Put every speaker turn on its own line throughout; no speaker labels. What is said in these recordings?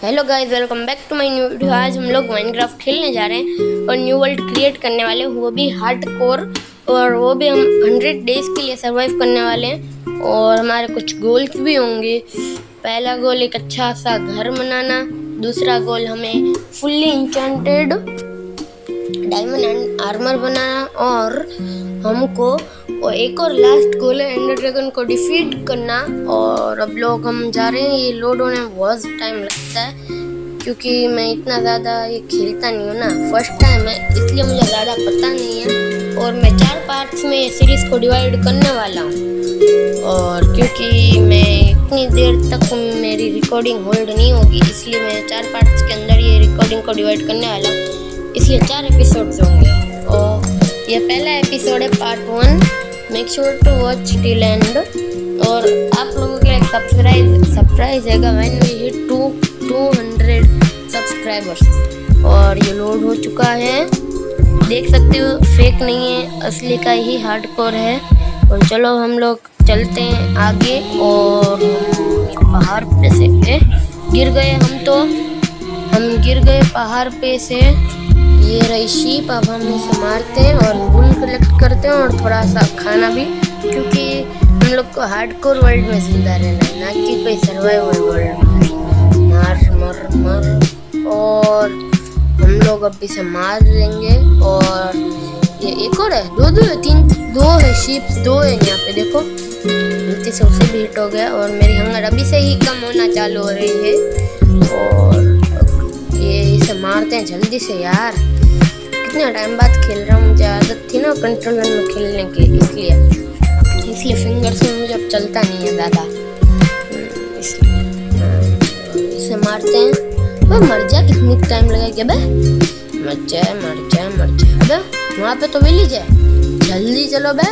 Hello guys, welcome back to my new video. आज हम लोग माइनक्राफ्ट खेलने जा रहे हैं और न्यू वर्ल्ड क्रिएट करने वाले हैं, वो भी हार्डकोर। और वो भी हम 100 डेज के लिए सरवाइव करने वाले हैं और हमारे कुछ गोल्स भी होंगे। पहला गोल एक अच्छा सा घर बनाना, दूसरा गोल हमें fully enchanted diamond and armour बनाना और हमको और एक और लास्ट गोल है एंडर ड्रैगन को डिफीट करना। और अब लोग हम जा रहे हैं। ये लोड होने में बहुत टाइम लगता है क्योंकि मैं इतना ज़्यादा ये खेलता नहीं हूँ ना, फर्स्ट टाइम है, इसलिए मुझे ज़्यादा पता नहीं है। और मैं 4 पार्ट्स में ये सीरीज़ को डिवाइड करने वाला हूँ और क्योंकि मैं इतनी देर तक मेरी रिकॉर्डिंग होल्ड नहीं होगी, इसलिए मैं 4 पार्ट्स के अंदर ये रिकॉर्डिंग को डिवाइड करने वाला हूँ, इसलिए 4 एपिसोड्स होंगे। और ये पहला एपिसोड है part 1। Make sure to watch till end. और आप लोगों के लिए सरप्राइज हैगा व्हेन वी हिट 200 सब्सक्राइबर्स। और ये लोड हो चुका है, देख सकते हो, फेक नहीं है, असली का ही हार्डकोर है। और चलो हम लोग चलते हैं आगे। और पहाड़ पे से गिर गए हम गिर गए पहाड़ पे से। ये रही शीप, अब हम इसे मारते हैं और वूल कलेक्ट करते हैं और थोड़ा सा खाना भी, क्योंकि हम लोग को हार्डकोर वर्ल्ड में जिंदा रहना है, ना कि कोई सर्वाइवल वर्ल्ड में। मर और हम लोग अब इसे मार देंगे। और ये एक और है, दो है शीप्स, 2 है यहाँ पे, देखो गलती से उसे भी हिट हो गया। और मेरी हंगर अभी से ही कम होना चालू हो रही है। और ये इसे मारते हैं जल्दी से यार, कितना टाइम बाद खेल रहा हूँ, मुझे आदत थी ना कंट्रोलर में खेलने की, इसलिए फिंगर्स में मुझे अब चलता नहीं है ज़्यादा, इसलिए इसे मारते हैं। वो मर जा, कितनी टाइम लगेगा बे, मर जा। अबे वहाँ पे तो विलेज है, जल्दी चलो बे।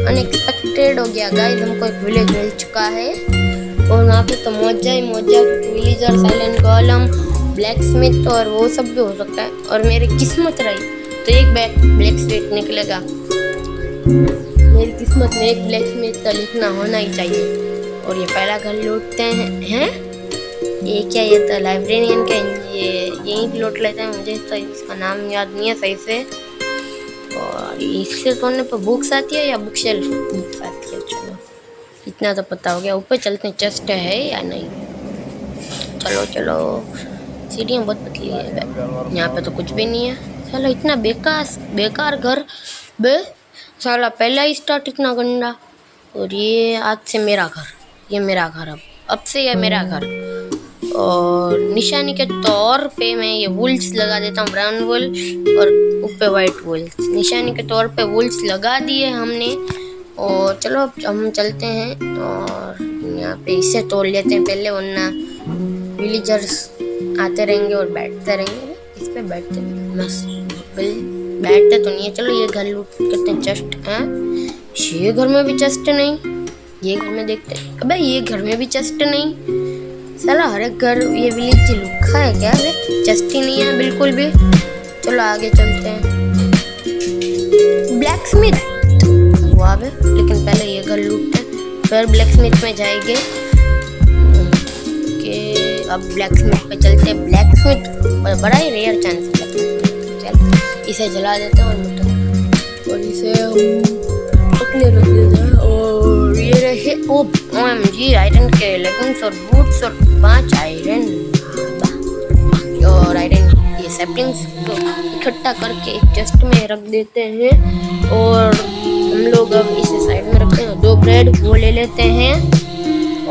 अनएक्सपेक्टेड हो गया गाइस, हमको एक विलेज मिल चुका है और वहाँ पे तो मौजा ही मौजा, विलेजर, साइलेंट गोलम, ब्लैक स्मिथ और वो सब भी हो सकता है। और मेरी किस्मत रही तो एक ब्लैक स्मिथ निकलेगा, मेरी किस्मत में एक ब्लैक स्मिथ तो लिखना होना ही चाहिए। और ये पहला घर लूटते हैं। ये क्या, ये तो लाइब्रेरियन का, ये यहीं लूट लेते हैं, मुझे तो इसका नाम याद नहीं है सही से। और इससे तोड़ने पर बुक्स आती है या बुक शेल्फ बुक्स आती है, चलो इतना तो पता हो गया। ऊपर चलते हैं, चेस्ट है या नहीं। चलो सीढ़ियाँ बहुत पतली है, यहाँ पे तो कुछ भी नहीं है। साला इतना बेकार घर बे, साला पहला ही स्टार्ट इतना गंदा। और ये आज से मेरा घर, ये मेरा घर, अब से ये मेरा घर। और निशानी के तौर पे मैं ये वुल्स लगा देता हूँ, ब्राउन वुल और ऊपर वाइट वुल्स। निशानी के तौर पे वुल्स लगा दिए हमने। और चलो अब हम चलते हैं और यहाँ पे इसे तोड़ लेते हैं पहले, वरना विलेजर्स आते रहेंगे और बैठते रहेंगे। इस पे बैठते तो नहीं है। चलो ये घर लूट करते हैं। चेस्ट है, ये घर में भी चेस्ट नहीं, ये घर में देखते हैं। अबे ये घर में भी चेस्ट नहीं, साला हर एक घर ये विलेज लुखा है क्या, चेस्ट ही नहीं है बिल्कुल भी। चलो आगे चलते हैं। ब्लैक स्मिथ हुआ बे, लेकिन पहले ये घर लूटते हैं, फिर ब्लैक स्मिथ में जाएंगे। अब ब्लैक स्मिथ पे चलते हैं। ब्लैक स्मिथ बड़ा ही रेयर चांस है। चल इसे जला देते हैं और इसे पकने रख देते हैं। और ये रहे OMG आयरन के लेगिंग्स और बूट्स और 5 आयरन और आयरन ये सैपलिंग्स को इकट्ठा करके एक चेस्ट में रख देते हैं। और हम लोग अब इसे साइड में रखते हैं। 2 ब्रेड वो ले लेते हैं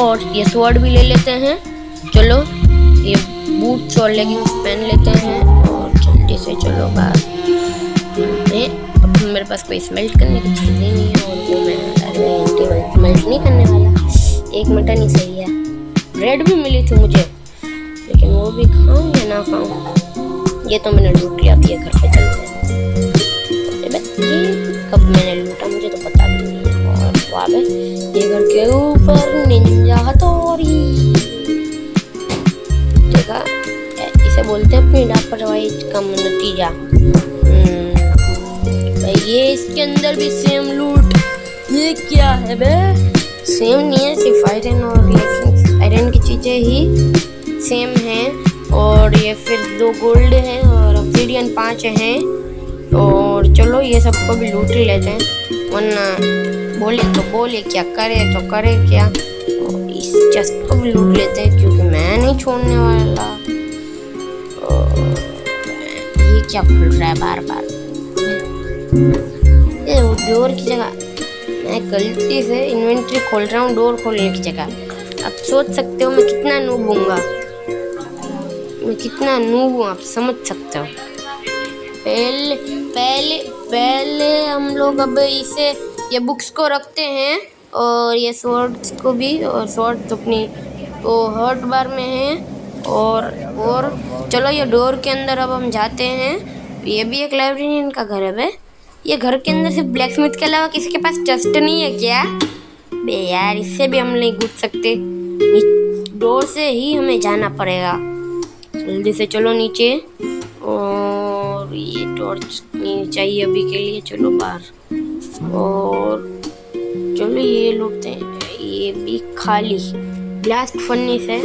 और ये स्वॉर्ड भी ले लेते हैं। चलो ये बूट्स और लेगिंग्स पहन लेते हैं और जल्दी से चलो बाहर। अब मेरे पास कोई स्मेल्ट करने की चीज़ नहीं है और वो मैं स्मेल्ट नहीं करने वाला, 1 मटन ही सही है। ब्रेड भी मिली थी मुझे, लेकिन वो भी खाऊं या ना खाऊं, ये तो मैंने लूट लिया थी। घर पे चलते हैं। ये कब मैंने लूटा मुझे तो पता भी नहीं है। और वाह ये घर के ऊपर निंजा हथौड़ी, इसे बोलते हैं अपनी लापरवाही का नतीजा। ये इसके अंदर भी सेम लूट, ये क्या है बे, सेम नहीं है, सिर्फ आयरन और आयरन की ही सेम हैं। और ये फिर 2 गोल्ड है और ऑब्सीडियन 5 हैं। और चलो ये सबको भी लूट ही लेते हैं, वरना बोले तो बोले क्या, करे तो करे क्या। और इस चेस्ट को भी लूट लेते हैं क्योंकि मैं नहीं छोड़ने वाला। ये क्या खुल रहा है बार बार, ये डोर की जगह मैं गलती से इन्वेंटरी खोल रहा हूँ डोर खोलने की जगह। आप सोच सकते हो मैं कितना नूब हूँगा, मैं कितना नूब हूँ, आप समझ सकते हो। पहले पहले पहले हम लोग अब इसे ये बुक्स को रखते हैं और ये स्वॉर्ड्स को भी, और स्वॉर्ड तो अपनी वो हर्ट बार में है। और चलो ये डोर के अंदर अब हम जाते हैं। ये भी एक लाइब्रेरियन का घर है बे। ये घर के अंदर सिर्फ ब्लैकस्मिथ के अलावा किसी के पास चेस्ट नहीं है क्या बे यार? इससे भी हम नहीं घुस सकते, डोर से ही हमें जाना पड़ेगा। जल्दी से चलो नीचे, और ये टॉर्च नहीं चाहिए अभी के लिए, चलो बाहर। और चलो ये लूटते हैं, ये भी खाली ब्लास्ट फर्नेस है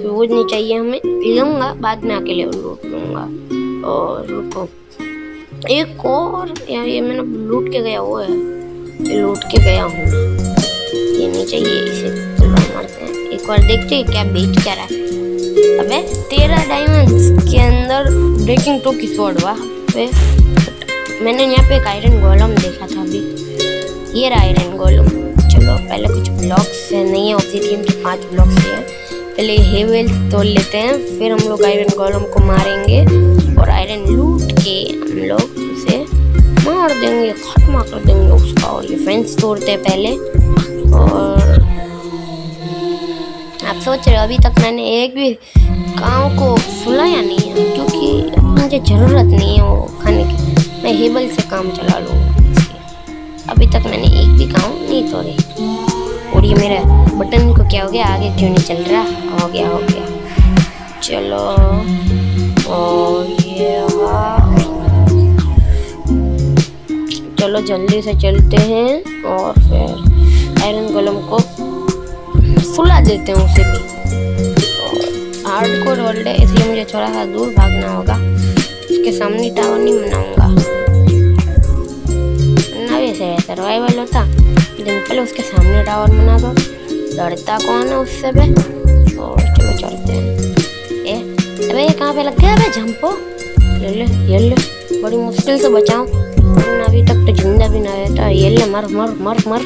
तो वो नहीं चाहिए हमें, लूँगा बाद में अकेले लूट लूँगा। और रुको एक और यार, ये मैंने लूट के गया वो है, ये लूट के गया हूँ, ये नहीं चाहिए, इसे चलो मारते हैं। एक बार देखते हैं क्या बेच क्या रहा है। अबे 13 डायमंड्स के अंदर ब्रेकिंग 2 की स्वॉर्ड, वाह। मैंने यहाँ पे एक आयरन गोलम देखा था अभी, ये रहा आयरन गोलम। चलो पहले कुछ ब्लॉक्स नहीं है, ऑब्सीडियन के 5 ब्लॉक्स है, पहले हेवेल तोड़ लेते हैं, फिर हम लोग आयरन गोलम को मारेंगे और आयरन लूट के हम लोग उसे मार देंगे, खत्म कर देंगे उसका। और ये फेंस तोड़ते हैं पहले। और आप सोच रहे हो अभी तक मैंने एक भी काऊ को सुलाया नहीं है, क्योंकि मुझे ज़रूरत नहीं है वो खाने की, मैं हेबल से काम चला लूँगा इसलिए। अभी तक मैंने एक भी काऊ नहीं तोड़े। और ये मेरा बटन को क्या हो गया, आगे क्यों नहीं चल रहा? हो गया चलो। और ये चलो जल्दी से चलते हैं और फिर आयरन गोलम को सुला देते हैं उसे भी। हार्डकोर वर्ल्ड है इसलिए मुझे थोड़ा सा दूर भागना होगा, उसके सामने टावर नहीं बनाऊंगा, ना वैसे सर्वाइवल होता लेकिन पहले उसके सामने टावर बना दो, लड़ता कौन है उससे बे। और चलो चलते हैं। अबे ये कहाँ पे लग गया बे जंपो, ये ले बड़ी मुश्किल से बचाऊं, अभी तक तो जिंदा भी ना रहता। ये ले मर मर मर मर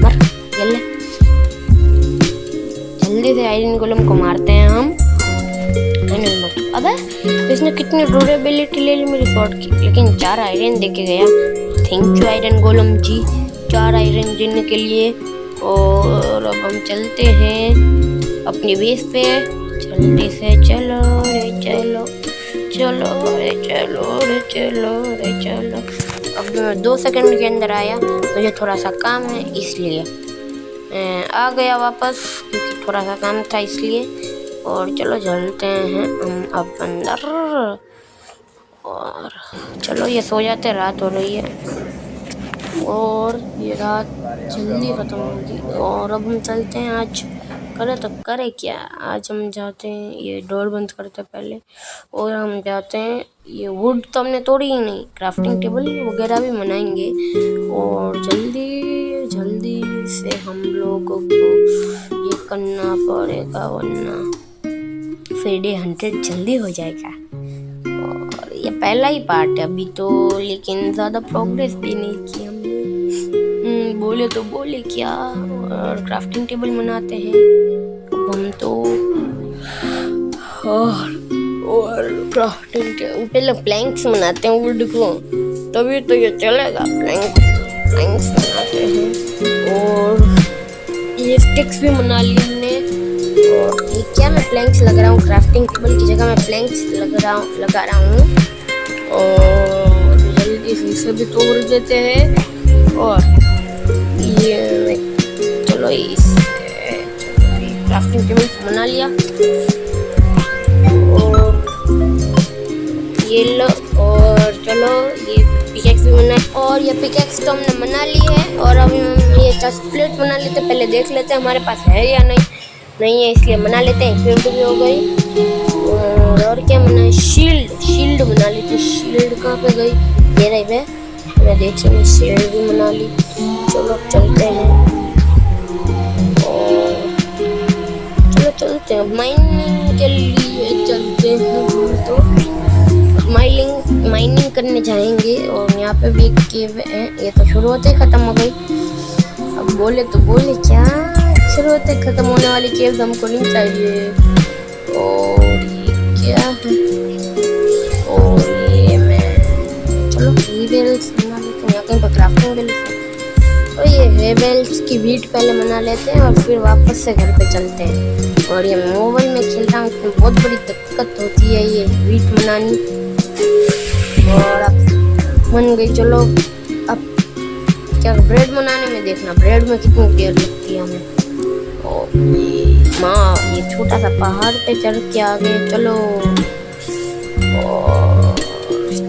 मर, ये ले जल्दी से आयरन गोलम को मारते हैं हम। अबे इसने कितनी ड्यूरेबिलिटी ले ली मेरी स्वॉर्ड की, लेकिन 4 आयरन दे के गया। Thank you iron golem ji 4 iron देने के लिए। और अब हम चलते हैं अपनी बेस पे, जल्दी से चलो रे चलो, चलो रे चलो रे चलो रे चलो। अब मैं 2 सेकंड के अंदर आया, मुझे थोड़ा सा काम है इसलिए आ गया वापस, क्योंकि थोड़ा सा काम था इसलिए। और चलो चलते हैं हम अब अंदर, और चलो ये सो जाते, रात हो रही है और ये रात जल्दी ख़त्म होगी। और अब हम चलते हैं, आज करे तो करे क्या, आज हम जाते हैं, ये डोर बंद करते पहले, और हम जाते हैं। ये वुड तो हमने तोड़ी ही नहीं, क्राफ्टिंग टेबल वगैरह भी बनाएंगे। और जल्दी जल्दी से हम लोगों को ये करना पड़ेगा, वरना फिर डे 100 जल्दी हो जाएगा। और ये पहला ही पार्ट है अभी तो, लेकिन ज़्यादा प्रोग्रेस भी नहीं की हमने, बोले तो बोले क्या। और क्राफ्टिंग टेबल बनाते हैं अब हम तो, और क्राफ्टिंग टेबल पहले प्लैंक्स बनाते हैं वुड को, तभी तो ये चलेगा। प्लैंक्स बनाते हैं और ये स्टिक्स भी बना ली हमने। और ये क्या मैं प्लैंक्स लगा रहा हूँ, क्राफ्टिंग टेबल की जगह मैं प्लैंक्स लगा रहा हूँ। और जल्दी से इसे भी तोड़ देते हैं। और ये चलो इस क्राफ्टिंग टेबल बना लिया, और ये लो। और चलो ये पिकेक्स भी बना, और ये पिकेक्स तो हमने बना ली है। और अभी हम ये चेस्ट प्लेट बना लेते, पहले देख लेते हैं हमारे पास है या नहीं। नहीं है इसलिए बना लेते हैं। इक्विप्ड भी हो गई। और क्या बना है? शील्ड बना लेते हैं। शील्ड कहाँ पे गई? ये रही है, मैं देख रही हूँ। शील्ड भी बना ली। चलो चलते हैं और चलो चलते हैं माइनिंग के लिए चलते हैं। तो माइनिंग करने जाएंगे। और यहाँ पे भी एक केव है। ये तो शुरू होते ही खत्म हो गई। अब बोले तो बोले क्या, शुरू होते खत्म होने वाली केव हमको नहीं चाहिए। और ये क्या है? और ये मैं चलो वेल्स बना लेते हैं। यहाँ कहीं पर क्राफ्टिंग बेल्स है तो ये वेल्स की वीट पहले बना लेते हैं और फिर वापस से घर पे चलते हैं। और ये मोबाइल में खेलता हूँ तो बहुत बड़ी दिक्कत होती है ये वीट बनानी। और अब बन गई। चलो अब क्या ब्रेड बनाने में देखना, ब्रेड में कितनी देर लगती है हमें। और माँ ये छोटा सा पहाड़ पे चढ़ के आ गए। चलो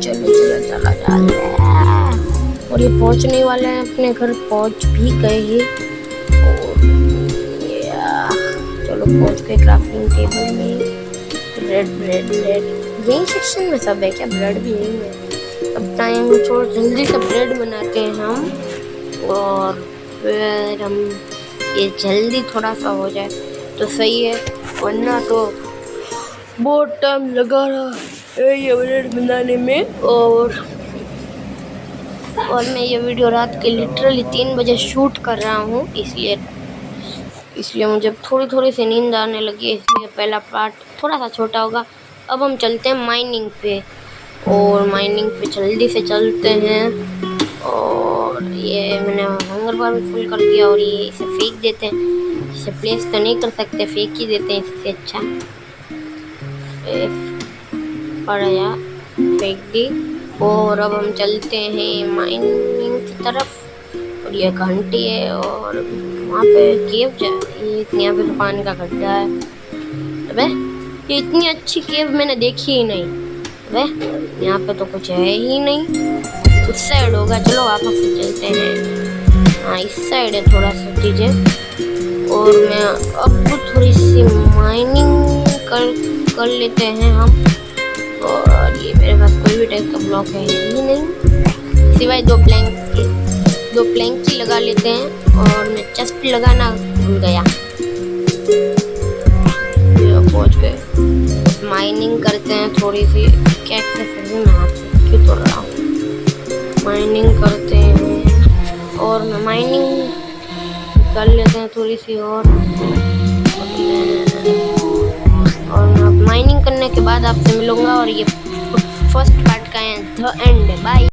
चला जा। और ये पहुंचने वाले हैं अपने घर, पहुंच भी गए हैं। और चलो पहुंच गए क्राफ्टिंग टेबल में। ब्रेड यही सेक्शन में सब है क्या? ब्रेड भी यही है। अब टाइम छोड़ जल्दी से ब्रेड बनाते हैं हम। और फिर हम ये जल्दी थोड़ा सा हो जाए तो सही है, वरना तो बहुत टाइम लगा रहा है ये ब्रेड बनाने में। और मैं ये वीडियो रात के लिटरली 3 बजे शूट कर रहा हूँ, इसलिए मुझे थोड़ी सी नींद आने लगी है। इसलिए पहला पार्ट थोड़ा सा छोटा होगा। अब हम चलते हैं माइनिंग पे। और माइनिंग पे जल्दी से चलते हैं। और ये मैंने हंगर बार भी फुल कर दिया। और ये इसे फेंक देते हैं। इसे प्लेस तो नहीं कर सकते, फेंक ही देते हैं। इससे अच्छा पड़ा फेंक दी। और अब हम चलते हैं माइनिंग की तरफ। और ये घंटी है और वहाँ पे केव यहाँ पे तो पानी का गड्ढा है। अबे ये इतनी अच्छी केव मैंने देखी ही नहीं। अबे यहाँ पे तो कुछ है ही नहीं। उस साइड होगा। चलो वापस से चलते हैं। हाँ इस साइड है थोड़ा सा चीज़ें। और मैं अब थोड़ी सी माइनिंग कर लेते हैं हम। और ये मेरे पास कोई भी टाइप का ब्लॉक है ही नहीं, सिवाय 2 प्लैंक की लगा लेते हैं। और मैं चेस्ट लगाना भूल गया। पहुंच गए। माइनिंग करते हैं थोड़ी सी। क्या मैं हाथ से क्यों तोड़ रहा हूँ? माइनिंग करते हैं और मैं माइनिंग कर लेते हैं थोड़ी सी। और माइनिंग करने के बाद आपसे मिलूंगा। और ये फर्स्ट पार्ट का है द एंड। बाय।